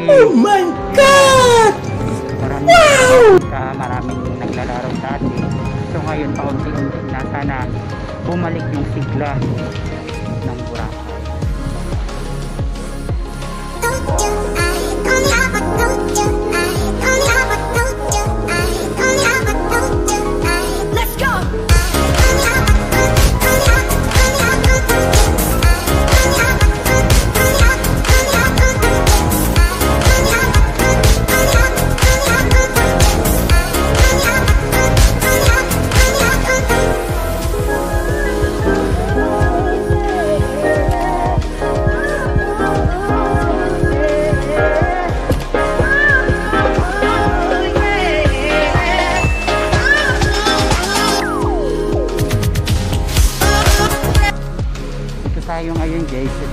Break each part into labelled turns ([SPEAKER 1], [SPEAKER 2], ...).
[SPEAKER 1] Oh my God!
[SPEAKER 2] Maraming naglalaro dati. So ngayon paunti-unti na sana bumalik yung sigla ng Boracay. Tayo ngayon guys sa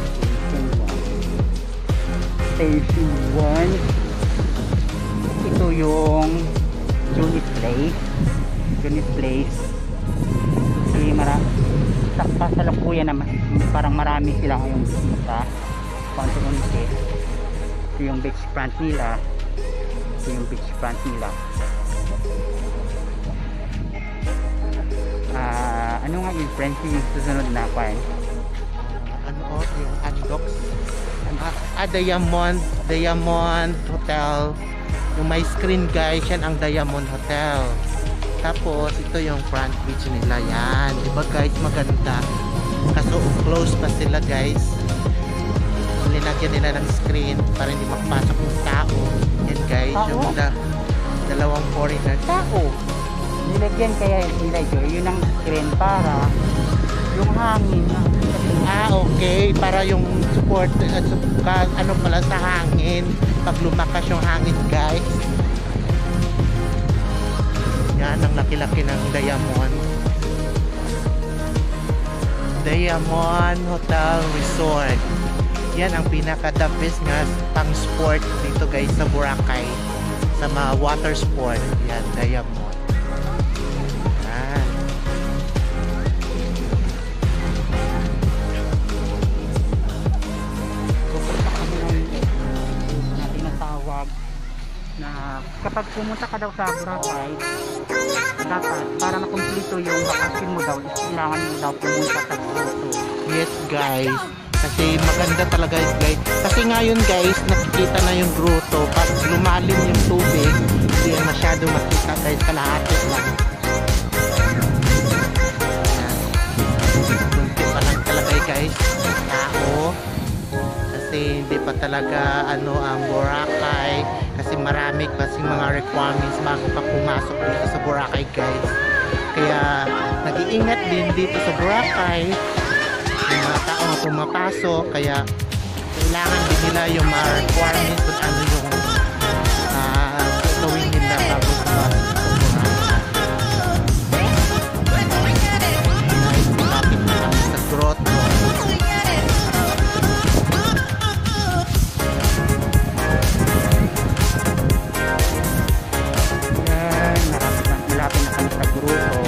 [SPEAKER 2] Station 1. Ito yung Unit Place. Kasi kasalukuyan naman, parang marami sila ngayong bisita. Konti-konti. Ito yung beach front nila. Ano nga yung friends yung susunod na kwan?
[SPEAKER 1] Yung Andox, Diamond Hotel, yung may screen guys, yan ang Diamond Hotel. Tapos ito yung front beach nila, yan, diba guys, maganda. Kaso close pa sila guys, linagyan nila ng screen para hindi makapasok yung tao. Yan guys, yung dalawang foreigner tao
[SPEAKER 2] nilagyan kaya nila yun ang screen para yung hangin
[SPEAKER 1] okay, para yung support ano pala sa hangin pag lumakas yung hangin guys. Yan ang laki-laki ng Diamond Hotel Resort. Yan ang pinaka the best nga pang sport dito guys sa Boracay, sa mga water sport. Yan, Diamond.
[SPEAKER 2] Na kapag pumunta ka daw sa Boracay, dapat para makumpleto yung bakasyon mo daw, kailangan mo daw pumunta sa Grotto.
[SPEAKER 1] Yes guys, kasi maganda talaga guys. Kasi ngayon guys, nakikita na yung grotto. Pag lumalim yung tubig, hindi masyado makita guys, kalahati lang. Kunti pa lang talaga guys tao, kasi hindi pa talaga ang Boracay, kasi marami kasi mga requirements bago pa pumasok dito sa Boracay guys. Kaya nag-iingat din dito sa Boracay yung mga tao na pumapasok, kaya kailangan din nila yung mga requirements kung ano yung gawin nila bago pumasok sa Boracay. Lapit na kami sa grotto.
[SPEAKER 2] Malapit na kami sa Grotto.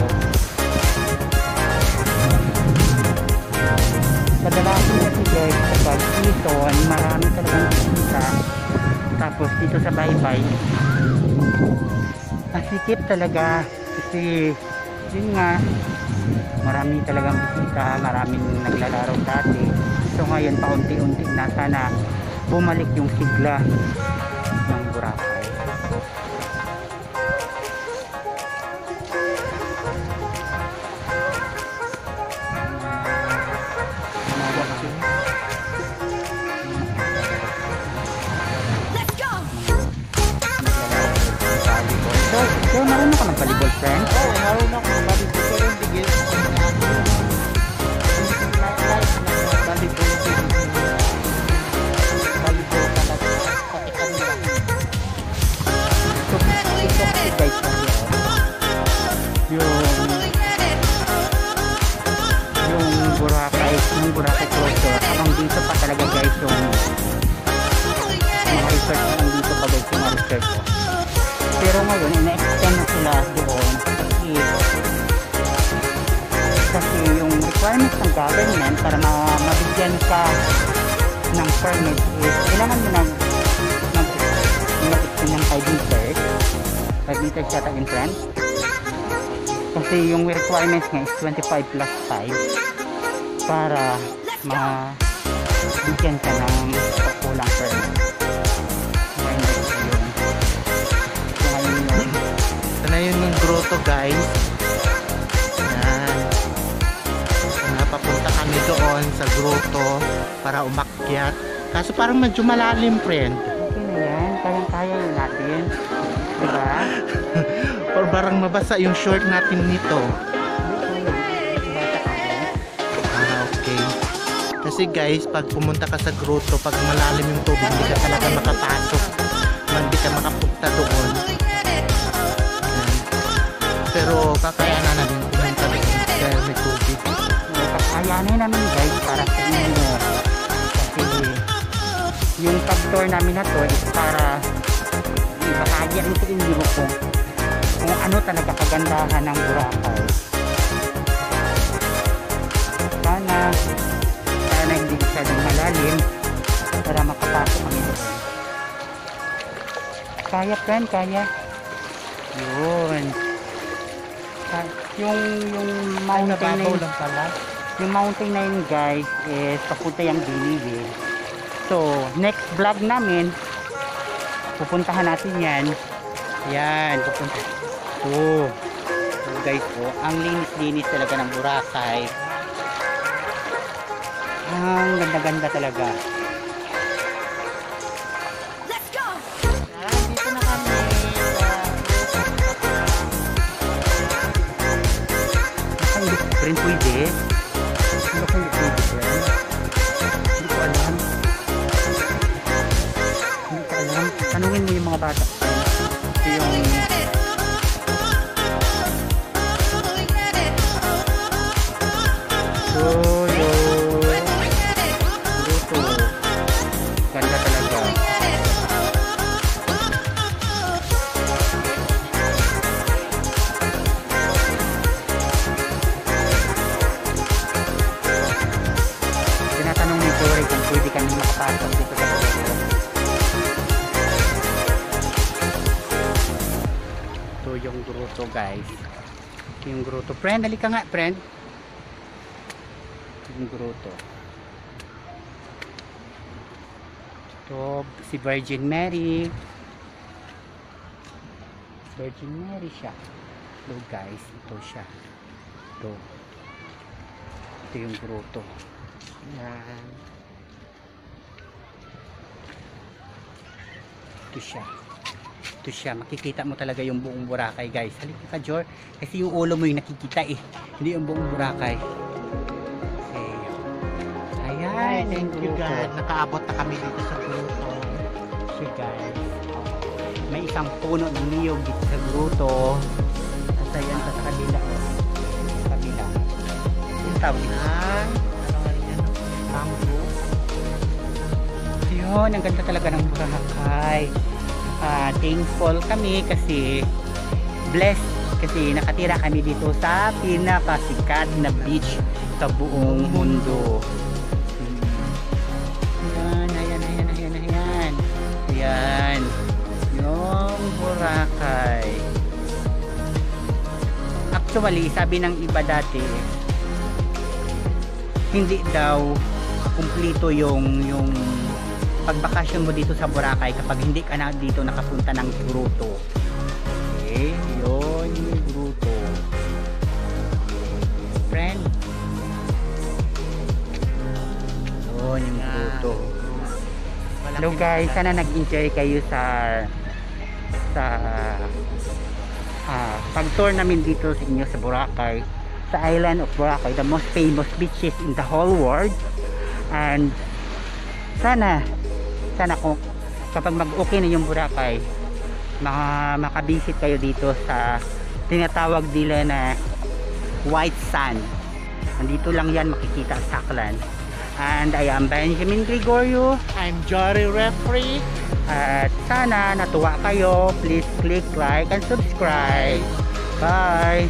[SPEAKER 2] Kadalasan kasi guys kapag season, marami talagang bisita. Tapos dito sa Baybay, masikip talaga kasi yun nga, marami talagang bisita, maraming naglalaro dati. So ngayon paunti-unti na sana bumalik yung sigla ng Boracay. So, marunong ka ng volleyball, friend?
[SPEAKER 1] Oo, marunong ako ng volleyball. Pero hindi guys. Volleyball talaga. Patikan nila.
[SPEAKER 2] So, ito kasi guys yung Boracay closer. Habang dito pa talaga guys yung mga research na dito pa guys yung mga research. Pero ngayon, ina-extend na sila doon kasi yung requirements ng government para mabigyan ka ng permit is kailangan mo meters yata in friend. Kasi yung requirements nga is 25 plus 5 para bigyan ka ng kulang friend.
[SPEAKER 1] Ito na yun yung grotto guys. Yan. Papunta kami doon sa grotto para umakyat. Kaso parang medyo malalim friend.
[SPEAKER 2] Okay na yan. Kayang-kaya yun natin. Diba?
[SPEAKER 1] Or parang mabasa yung short natin nito. Okay. Kasi guys, pag pumunta ka sa grotto, pag malalim yung tubig, hindi ka talaga makapasok. Hindi ka makapunta doon. Pero kakayanan namin pumunta doon dahil may tubig.
[SPEAKER 2] Kakayanin namin guys para sa inyo. Kasi yung pag-tour namin na to is para ibahagi rin sa inyo kung ano talaga kagandahan ng Boracay. Sana hindi masyadong malalim para makapasok kami doon. Kaya friend, kaya. Yun. Yung mountain na yun, yung mountain na yun guys is papunta yung Binibi. So next vlog namin pupuntahan natin yan. Yan, pupunta. So guys, ang linis-linis talaga ng Boracay. Ang ganda-ganda talaga.
[SPEAKER 3] Let's go.
[SPEAKER 2] Dito na kami. Friend, pwede. Hindi ko pwede, friend. Hindi ko alam. Hindi ko alam. Tanungin mo yung mga bata. Ito yung ganda talaga. Tinatanong ni Tori kung pwede kami makapasok dito sa grotto. Ito yung grotto guys. Yung grotto. Friend, halika nga friend. Yung grotto. Ito, si Virgin Mary. Virgin Mary siya. Ito guys, ito siya. Ito. Ito yung grotto. Yan. Ito siya. Ito siya. Makikita mo talaga yung buong Boracay guys. Halika ka Jor. Kasi yung ulo mo yung nakikita eh. Hindi yung buong Boracay.
[SPEAKER 1] Ay, thank you God. Nakaabot na kami dito sa grotto.
[SPEAKER 2] So guys, may isang puno ng niyog dito sa grotto. At ayan pa sa kabila. Sa kabila. Yung tawag na. Mango. Yun, ang ganda talaga ng Boracay. Thankful kami kasi blessed kasi nakatira kami dito sa pinakasikat na beach sa buong mundo. Ayan, yung Boracay. Actually, sabi ng iba dati, hindi daw kumplito yung pagbakasyon mo dito sa Boracay kapag hindi ka na dito nakapunta ng grotto. Okay, yun yung grotto. Friend, yun yung grotto. Hello guys, sana nag-enjoy kayo sa pag-tour namin dito sa inyo sa Boracay, sa island of Boracay, the most famous beaches in the whole world. And sana kung kapag mag-okay na yung Boracay, makabisit kayo dito sa tinatawag nila na white sand. Nandito lang yan makikita sa Saklan. And I am Benjamin Gregorio.
[SPEAKER 1] I'm Jory Referee.
[SPEAKER 2] At sana natuwa kayo. Please click like and subscribe. Bye!